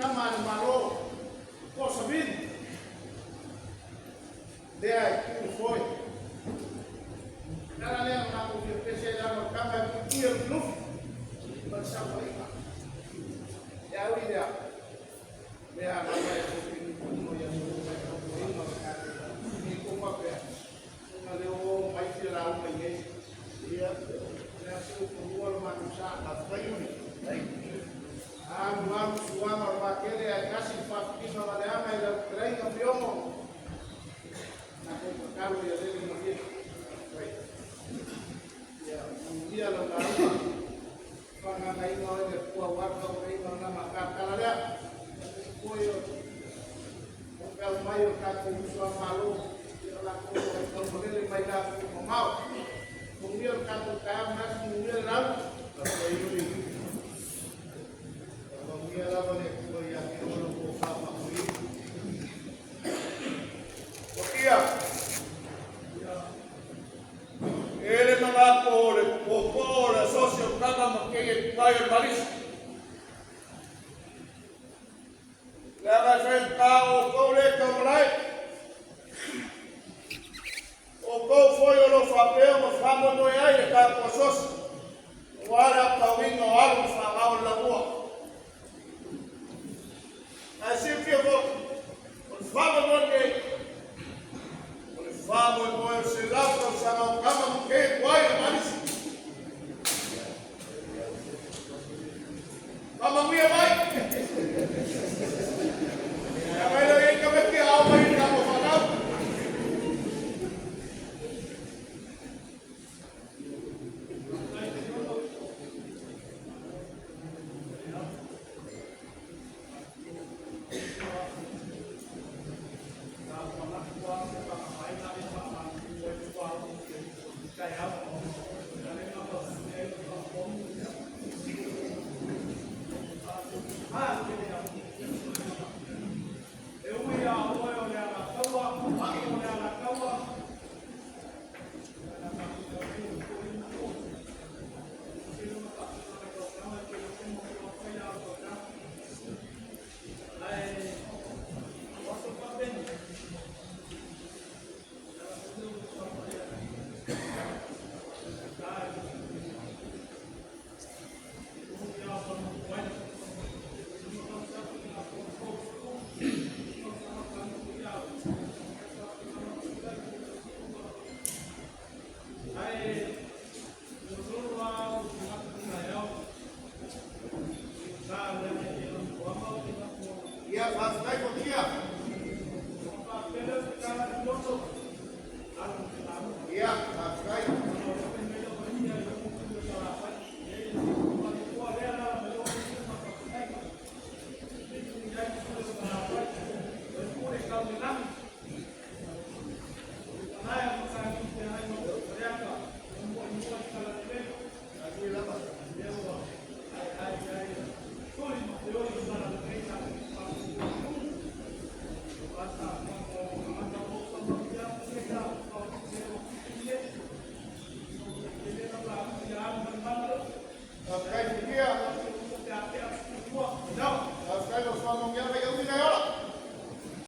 naman malo ko sabihin. Dia itu foi. Karena yang aku berpikir dalam kamar itu belum bersama lima. Ya udah. Dia nama yang ini yang ini kumpak ya. Kalau mai sirau mai dia nasi kubual manusia apa ini? Buang suam orbakel ya kasih fakir sama dia mai dah teraih kampion. Aku berkaru ya dari masjid. Baik. Ya, dia lalu panganai mau dia kuat warga ini mana makan kalau dia koyo kalau mayu kaki suam malu dia laku kalau boleh mai dah mau. Kemudian kata kaya mas kemudian lalu apa ini? Kemudian apa ni? Yang orang buka apa ini? Okia. Ele mga po socio kama makikit tayo balis. Laga sa tao ko ulit ang malay. O ko foi o papel mo famo mo ay ka posos. Wala kawing o algo sa kaon labuwa. Así que vos famo mo kay vamos a esse lado, sama kama mke kwai malisi. Kama mia mai. Ya mai lo yang kami ke au mai kamu faham. Ya, pastai ko dia. Ya, pastai. Pastai dia. Pastai los vamos a